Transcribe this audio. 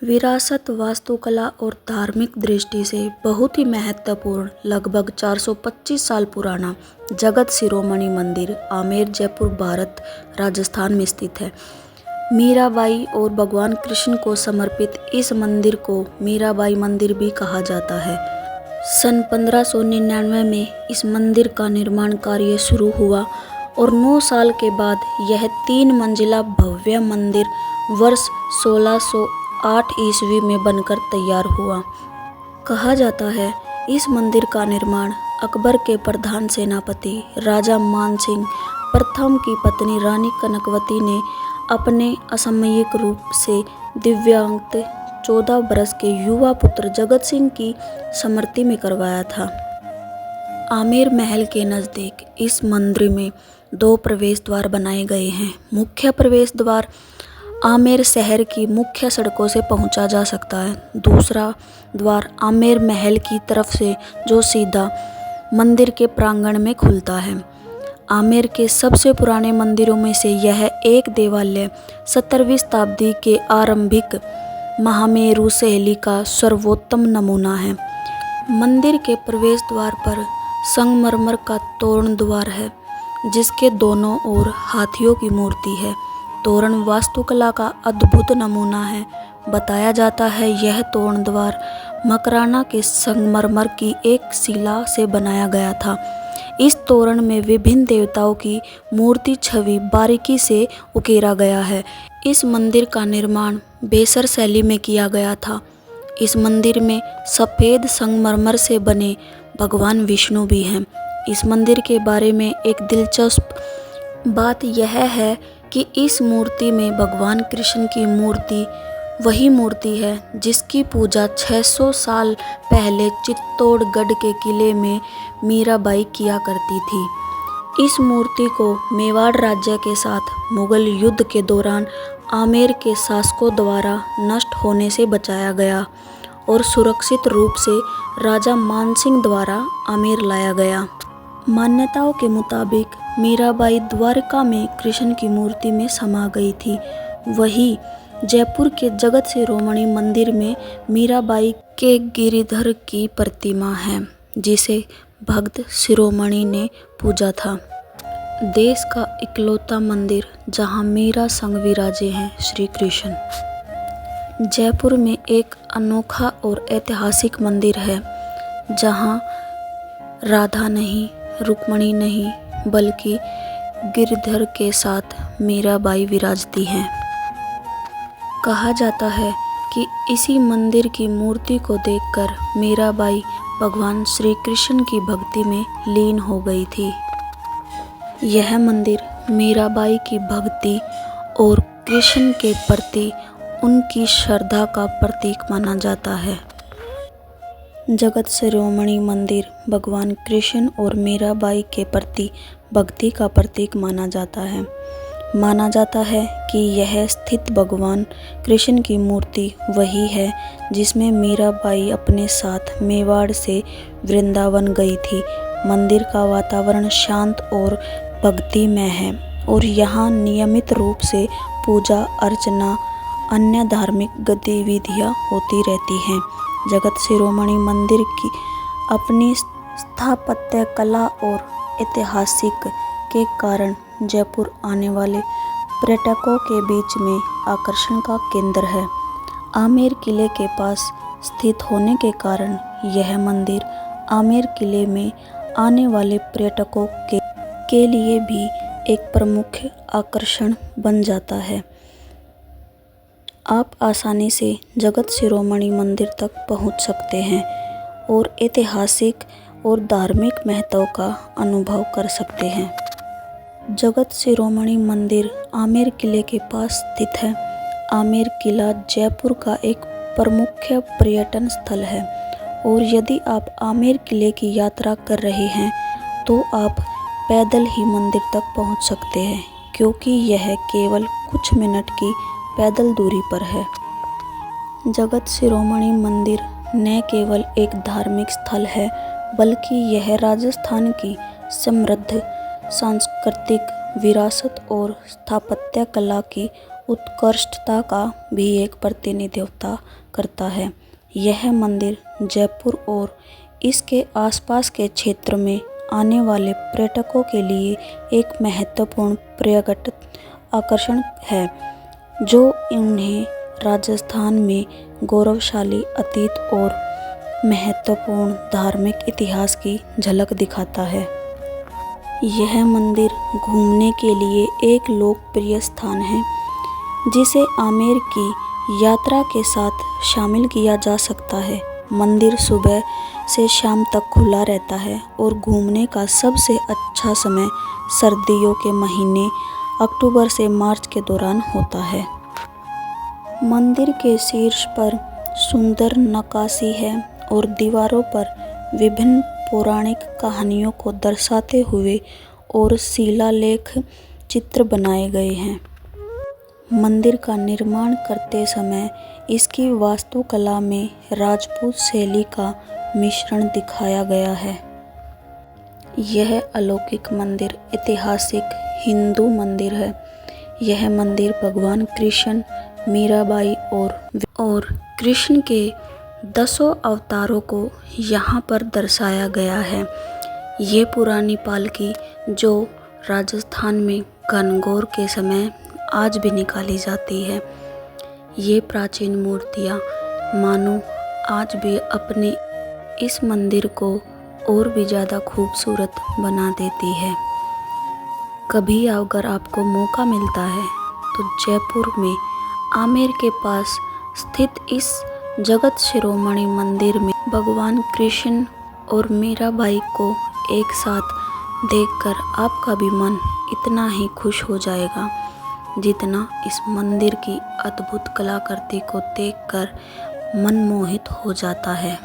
विरासत वास्तुकला और धार्मिक दृष्टि से बहुत ही महत्वपूर्ण लगभग 425 साल पुराना जगत शिरोमणि मंदिर आमेर जयपुर भारत राजस्थान में स्थित है। मीराबाई और भगवान कृष्ण को समर्पित इस मंदिर को मीराबाई मंदिर भी कहा जाता है। सन 1599 में इस मंदिर का निर्माण कार्य शुरू हुआ और 9 साल के बाद यह 3 मंजिला भव्य मंदिर वर्ष 1608 ईस्वी में बनकर तैयार हुआ। कहा जाता है इस मंदिर का निर्माण अकबर के प्रधान सेनापति राजा मानसिंह प्रथम की पत्नी रानी कनकवती ने अपने असामयिक रूप से दिव्यांग 14 वर्ष के युवा पुत्र जगत सिंह की स्मृति में करवाया था। आमेर महल के नज़दीक इस मंदिर में 2 प्रवेश द्वार बनाए गए हैं। मुख्य प्रवेश द्वार आमेर शहर की मुख्य सड़कों से पहुंचा जा सकता है। दूसरा द्वार आमेर महल की तरफ से जो सीधा मंदिर के प्रांगण में खुलता है। आमेर के सबसे पुराने मंदिरों में से यह एक देवालय 17वीं शताब्दी के आरंभिक महामेरु शैली का सर्वोत्तम नमूना है। मंदिर के प्रवेश द्वार पर संगमरमर का तोरण द्वार है जिसके दोनों ओर हाथियों की मूर्ति है। तोरण वास्तुकला का अद्भुत नमूना है। बताया जाता है यह तोरण द्वार मकराना के संगमरमर की एक शिला से बनाया गया था। इस तोरण में विभिन्न देवताओं की मूर्ति छवि बारीकी से उकेरा गया है। इस मंदिर का निर्माण बेसर शैली में किया गया था। इस मंदिर में सफ़ेद संगमरमर से बने भगवान विष्णु भी हैं। इस मंदिर के बारे में एक दिलचस्प बात यह है कि इस मूर्ति में भगवान कृष्ण की मूर्ति वही मूर्ति है जिसकी पूजा 600 साल पहले चित्तौड़गढ़ के किले में मीराबाई किया करती थी। इस मूर्ति को मेवाड़ राज्य के साथ मुगल युद्ध के दौरान आमेर के शासकों द्वारा नष्ट होने से बचाया गया और सुरक्षित रूप से राजा मानसिंह द्वारा आमेर लाया गया। मान्यताओं के मुताबिक मीराबाई द्वारका में कृष्ण की मूर्ति में समा गई थी। वहीं जयपुर के जगत शिरोमणि मंदिर में मीराबाई के गिरिधर की प्रतिमा है जिसे भक्त शिरोमणि ने पूजा था। देश का इकलौता मंदिर जहां मीरा संग विराजे हैं श्री कृष्ण। जयपुर में एक अनोखा और ऐतिहासिक मंदिर है जहां राधा नहीं, रुक्मणी नहीं बल्कि गिरधर के साथ मीराबाई विराजती हैं। कहा जाता है कि इसी मंदिर की मूर्ति को देखकर मीराबाई भगवान श्री कृष्ण की भक्ति में लीन हो गई थी। यह मंदिर मीराबाई की भक्ति और कृष्ण के प्रति उनकी श्रद्धा का प्रतीक माना जाता है। जगत शिरोमणि मंदिर भगवान कृष्ण और मीराबाई के प्रति भक्ति का प्रतीक माना जाता है। माना जाता है कि यह स्थित भगवान कृष्ण की मूर्ति वही है जिसमें मीराबाई अपने साथ मेवाड़ से वृंदावन गई थी। मंदिर का वातावरण शांत और भक्तिमय है और यहाँ नियमित रूप से पूजा अर्चना अन्य धार्मिक गतिविधियाँ होती रहती हैं। जगत शिरोमणि मंदिर की अपनी स्थापत्य कला और ऐतिहासिक के कारण जयपुर आने वाले पर्यटकों के बीच में आकर्षण का केंद्र है। आमेर किले के पास स्थित होने के कारण यह मंदिर आमेर किले में आने वाले पर्यटकों के लिए भी एक प्रमुख आकर्षण बन जाता है। आप आसानी से जगत शिरोमणि मंदिर तक पहुंच सकते हैं और ऐतिहासिक और धार्मिक महत्व का अनुभव कर सकते हैं। जगत शिरोमणि मंदिर आमेर किले के पास स्थित है। आमेर किला जयपुर का एक प्रमुख पर्यटन स्थल है और यदि आप आमेर किले की यात्रा कर रहे हैं तो आप पैदल ही मंदिर तक पहुंच सकते हैं क्योंकि यह केवल कुछ मिनट की पैदल दूरी पर है। जगत शिरोमणि मंदिर न केवल एक धार्मिक स्थल है बल्कि यह राजस्थान की समृद्ध सांस्कृतिक विरासत और स्थापत्य कला की उत्कृष्टता का भी एक प्रतिनिधित्व करता है। यह मंदिर जयपुर और इसके आसपास के क्षेत्र में आने वाले पर्यटकों के लिए एक महत्वपूर्ण पर्यटक आकर्षण है, जो उन्हें राजस्थान में गौरवशाली अतीत और महत्वपूर्ण धार्मिक इतिहास की झलक दिखाता है। यह मंदिर घूमने के लिए एक लोकप्रिय स्थान है, जिसे आमेर की यात्रा के साथ शामिल किया जा सकता है। मंदिर सुबह से शाम तक खुला रहता है और घूमने का सबसे अच्छा समय सर्दियों के महीने अक्टूबर से मार्च के दौरान होता है। मंदिर के शीर्ष पर सुंदर नक्काशी है और दीवारों पर विभिन्न पौराणिक कहानियों को दर्शाते हुए और शिलालेख चित्र बनाए गए हैं। मंदिर का निर्माण करते समय इसकी वास्तुकला में राजपूत शैली का मिश्रण दिखाया गया है। यह अलौकिक मंदिर ऐतिहासिक हिंदू मंदिर है। यह मंदिर भगवान कृष्ण, मीराबाई और कृष्ण के 10 अवतारों को यहाँ पर दर्शाया गया है। ये पुरानी पालकी जो राजस्थान में घनघोर के समय आज भी निकाली जाती है। ये प्राचीन मूर्तियाँ मानो आज भी अपने इस मंदिर को और भी ज़्यादा खूबसूरत बना देती है। कभी अगर आपको मौका मिलता है तो जयपुर में आमेर के पास स्थित इस जगत शिरोमणि मंदिर में भगवान कृष्ण और मीराबाई को एक साथ देखकर आपका भी मन इतना ही खुश हो जाएगा, जितना इस मंदिर की अद्भुत कलाकृति को देखकर मन मोहित हो जाता है।